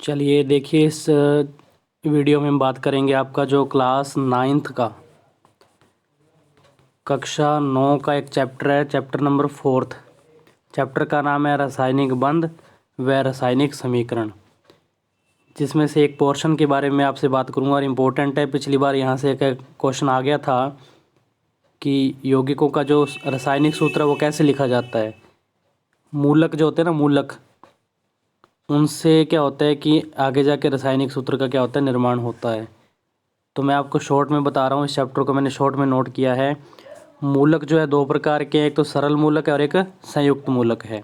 चलिए देखिए इस वीडियो में हम बात करेंगे आपका जो क्लास 9th का कक्षा 9 का एक चैप्टर है, चैप्टर नंबर 4। चैप्टर का नाम है रासायनिक बंध व रासायनिक समीकरण, जिसमें से एक पोर्शन के बारे में आपसे बात करूंगा और इम्पोर्टेंट है। पिछली बार यहाँ से एक क्वेश्चन आ गया था कि यौगिकों का जो रासायनिक सूत्र है वो कैसे लिखा जाता है। मूलक जो होते हैं ना, मूलक, उनसे क्या होता है कि आगे जाके रासायनिक सूत्र का क्या होता है, निर्माण होता है। तो मैं आपको शॉर्ट में बता रहा हूँ, इस चैप्टर को मैंने शॉर्ट में नोट किया है। मूलक जो है दो प्रकार के हैं, एक तो सरल मूलक है और एक संयुक्त मूलक है।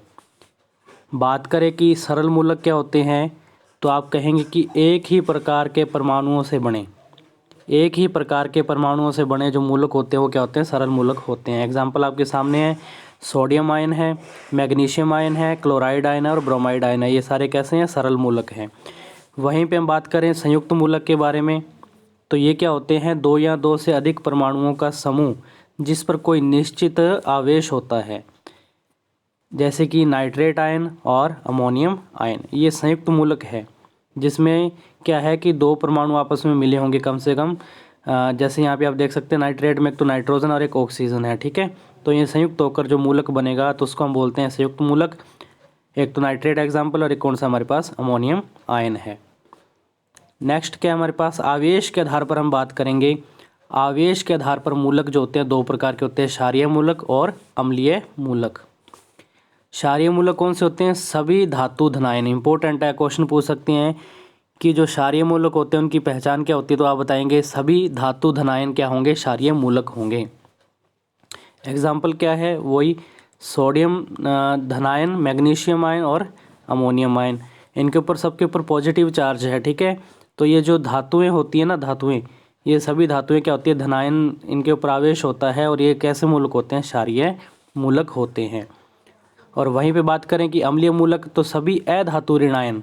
बात करें कि सरल मूलक क्या होते हैं, तो आप कहेंगे कि एक ही प्रकार के परमाणुओं से बने जो मूलक होते हैं वो क्या होते हैं, सरल मूलक होते हैं। एग्जाम्पल आपके सामने है, सोडियम आयन है, मैग्नीशियम आयन है, क्लोराइड आयन है और ब्रोमाइड आयन है। ये सारे कैसे हैं, सरल मूलक हैं। वहीं पे हम बात करें संयुक्त मूलक के बारे में, तो ये क्या होते हैं, दो या दो से अधिक परमाणुओं का समूह जिस पर कोई निश्चित आवेश होता है, जैसे कि नाइट्रेट आयन और अमोनियम आयन। ये संयुक्त मूलक है, जिसमें क्या है कि दो परमाणु आपस में मिले होंगे कम से कम। जैसे यहाँ पे आप देख सकते हैं, नाइट्रेट में एक तो नाइट्रोजन और एक ऑक्सीजन है, ठीक है। तो ये संयुक्त होकर जो मूलक बनेगा तो उसको हम बोलते हैं संयुक्त मूलक। एक तो नाइट्रेट एग्जाम्पल और एक कौन सा हमारे पास, अमोनियम आयन है। नेक्स्ट क्या हमारे पास, आवेश के आधार पर हम बात करेंगे। आवेश के आधार पर मूलक जो होते हैं दो प्रकार के होते हैं, क्षारीय मूलक और अम्लीय मूलक। क्षारीय मूलक कौन से होते हैं, सभी धातु धनायन। इंपॉर्टेंट है, क्वेश्चन पूछ सकते हैं कि जो क्षारीय मूलक होते हैं उनकी पहचान क्या होती है, तो आप बताएंगे सभी धातु धनायन क्या होंगे, क्षारीय मूलक होंगे। एग्जाम्पल क्या है, वही सोडियम धनायन, मैग्नीशियम आयन और अमोनियम आयन। इनके ऊपर सबके ऊपर पॉजिटिव चार्ज है, ठीक है। तो ये जो धातुएं होती है ना, धातुएं, ये सभी धातुएं क्या होती है, धनायन इनके ऊपर आवेश होता है और ये कैसे मूलक होते हैं, क्षारीय मूलक होते हैं। और वहीं पे बात करें कि अम्लीय मूलक, तो सभी अधातु ऋणायन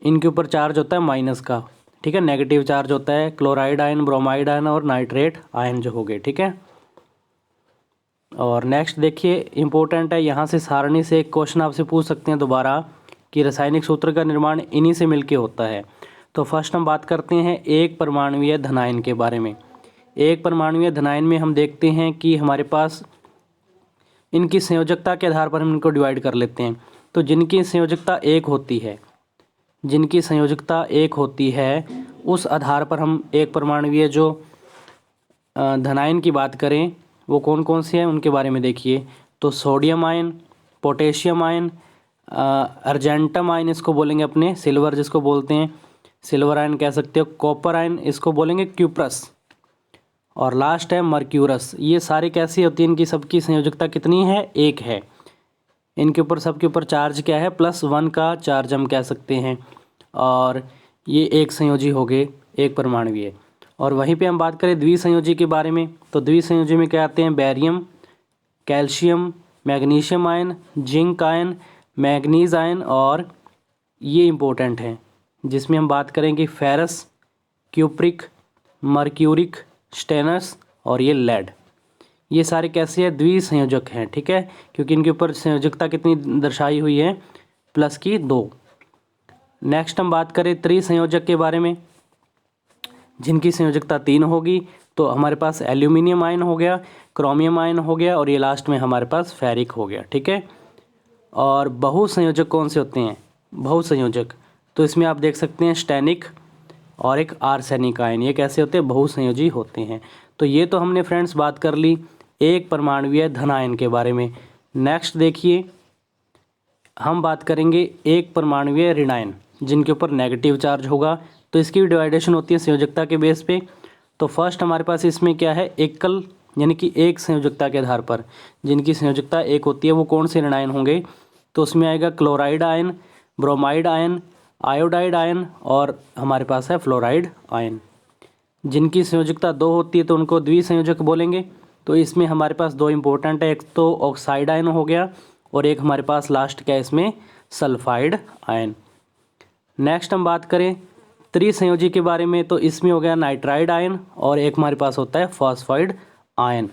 इनके ऊपर चार्ज होता है माइनस का, ठीक है, नेगेटिव चार्ज होता है। क्लोराइड आयन, ब्रोमाइड आयन और नाइट्रेट आयन जो हो गए, ठीक है। और नेक्स्ट देखिए, इंपॉर्टेंट है, यहाँ से सारणी से एक क्वेश्चन आपसे पूछ सकते हैं दोबारा कि रासायनिक सूत्र का निर्माण इन्हीं से मिलके होता है। तो फर्स्ट हम बात करते हैं एक परमाणुीय धनायन के बारे में। एक परमाणुीय धनायन में हम देखते हैं कि हमारे पास इनकी संयोजकता के आधार पर हम इनको डिवाइड कर लेते हैं। तो जिनकी संयोजकता एक होती है उस आधार पर हम एक परमाणुीय जो धनायन की बात करें वो कौन कौन से हैं उनके बारे में देखिए। तो sodium ion, potassium ion, argentum ion इसको बोलेंगे अपने, सिल्वर जिसको बोलते हैं, सिल्वर आयन कह सकते हो, कॉपर आयन इसको बोलेंगे क्यूप्रस, और लास्ट है मर्क्यूरस। ये सारे कैसी होती है, इनकी सबकी संयोजकता कितनी है, एक है। इनके ऊपर सबके ऊपर चार्ज क्या है, +1 का चार्ज हम कह सकते हैं, और ये एक संयोजी हो गए, एक परमाणुीय। और वहीं पे हम बात करें द्विसंयोजी के बारे में, तो द्विसंयोजी में क्या आते हैं, barium, calcium, magnesium ion, zinc ion, manganese ion, और ये इम्पोर्टेंट है जिसमें हम बात करेंगे फेरस, क्यूप्रिक, मर्क्यूरिक, स्टेनस और ये लेड। ये सारे कैसे हैं, द्विसंयोजक हैं, ठीक है, क्योंकि इनके ऊपर संयोजकता कितनी दर्शाई हुई है, +2। नेक्स्ट हम बात करें त्रिसंयोजक के बारे में, जिनकी संयोजकता 3 होगी। तो हमारे पास एल्यूमिनियम आयन हो गया, क्रोमियम आयन हो गया और ये लास्ट में हमारे पास फेरिक हो गया, ठीक है। और बहुसंयोजक कौन से होते हैं, बहुसंयोजक, तो इसमें आप देख सकते हैं स्टेनिक और एक आर्सेनिक आयन, ये कैसे होते हैं, बहुसंयोजी होते हैं। तो ये तो हमने फ्रेंड्स बात कर ली एक परमाणुीय धनायन के बारे में। नेक्स्ट देखिए, हम बात करेंगे एक परमाणुीय ऋणायन, जिनके ऊपर नेगेटिव चार्ज होगा। तो इसकी भी डिवाइडेशन होती है संयोजकता के बेस पे। तो फर्स्ट हमारे पास इसमें क्या है, एकल, यानी कि एक संयोजकता के आधार पर जिनकी संयोजकता एक होती है वो कौन से ऋणायन होंगे, तो उसमें आएगा chloride ion, bromide ion, iodide ion और हमारे पास है फ्लोराइड आयन। जिनकी संयोजकता 2 होती है तो उनको द्विसंयोजक बोलेंगे। तो इसमें हमारे पास दो इंपॉर्टेंट है, एक तो ऑक्साइड आयन हो गया और एक हमारे पास लास्ट क्या है इसमें, सल्फाइड आयन। नेक्स्ट हम बात करें त्रिसंयोजी के बारे में, तो इसमें हो गया नाइट्राइड आयन और एक हमारे पास होता है फॉस्फाइड आयन।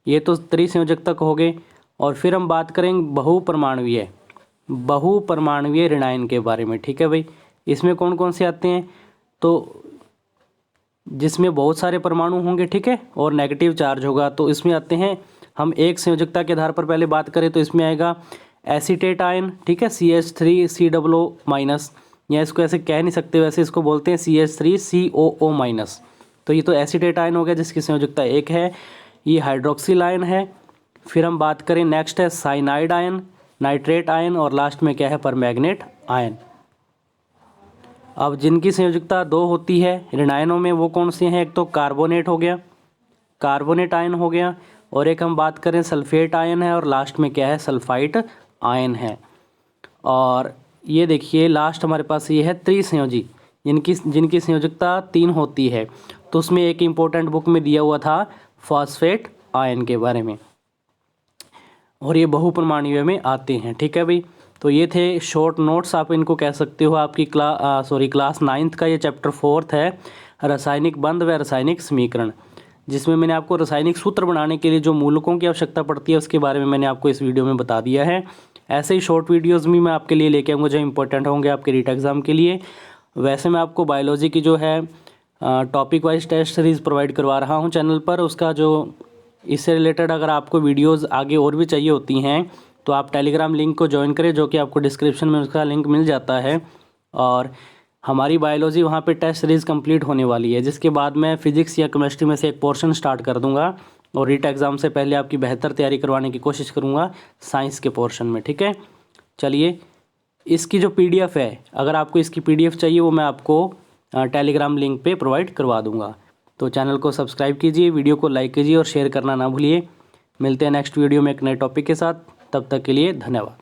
ये तो त्रिसंयोजक तक हो गए। और फिर हम बात करेंगे बहुपरमाणुीय, बहुपरमाणुवीय ऋणायन के बारे में। ठीक है भाई, इसमें कौन कौन से आते हैं, तो जिसमें बहुत सारे परमाणु होंगे, ठीक है, और नेगेटिव चार्ज होगा, तो इसमें आते हैं, हम एक संयोजकता के आधार पर पहले बात करें तो इसमें आएगा एसीटेट आयन, ठीक है, CH3COO-, या इसको ऐसे कह नहीं सकते, वैसे इसको बोलते हैं CH3COO-। तो ये तो एसीटेट आयन हो गया जिसकी संयोजकता 1 है, ये हाइड्रोक्सिल आयन है। फिर हम बात करें नेक्स्ट है साइनाइड आयन, नाइट्रेट आयन, और लास्ट में क्या है, परमैंगनेट आयन। अब जिनकी संयोजकता 2 होती है ऋणायनों में वो कौन से हैं, एक तो कार्बोनेट हो गया, कार्बोनेट आयन हो गया, और एक हम बात करें सल्फेट आयन है, और लास्ट में क्या है, सल्फाइट आयन है। और ये देखिए लास्ट हमारे पास ये है त्रिसंयोजी, जिनकी संयोजकता 3 होती है। तो उसमें एक इम्पोर्टेंट बुक में दिया हुआ था फॉस्फेट आयन के बारे में, और ये बहुपरमाणुवीय में आते हैं। ठीक है भाई, तो ये थे शॉर्ट नोट्स, आप इनको कह सकते हो आपकी क्लास 9th का ये चैप्टर 4 है, रासायनिक बंध व रासायनिक समीकरण, जिसमें मैंने आपको रासायनिक सूत्र बनाने के लिए जो मूलकों की आवश्यकता पड़ती है उसके बारे में मैंने आपको इस वीडियो में बता दिया है। ऐसे ही शॉर्ट वीडियोज़ भी मैं आपके लिए लेके आऊँगा जो इंपॉर्टेंट होंगे आपके रीट एग्ज़ाम के लिए। वैसे मैं आपको बायोलॉजी की जो है topic wise test series provide करवा रहा हूँ चैनल पर, उसका जो इससे रिलेटेड अगर आपको वीडियोज़ आगे और भी चाहिए होती हैं तो आप टेलीग्राम लिंक को ज्वाइन करें, जो कि आपको डिस्क्रिप्शन में उसका लिंक मिल जाता है। और हमारी बायोलॉजी वहाँ पे टेस्ट सीरीज़ कंप्लीट होने वाली है, जिसके बाद मैं फिजिक्स या केमिस्ट्री में से एक पोर्शन स्टार्ट कर दूँगा, और रीट एग्ज़ाम से पहले आपकी बेहतर तैयारी करवाने की कोशिश करूँगा साइंस के पोर्शन में। ठीक है, चलिए, इसकी जो PDF है, अगर आपको इसकी PDF चाहिए वो मैं आपको टेलीग्राम लिंक पे प्रोवाइड करवा दूँगा। तो चैनल को सब्सक्राइब कीजिए, वीडियो को लाइक कीजिए और शेयर करना ना भूलिए। मिलते हैं नेक्स्ट वीडियो में एक नए टॉपिक के साथ, तब तक के लिए धन्यवाद।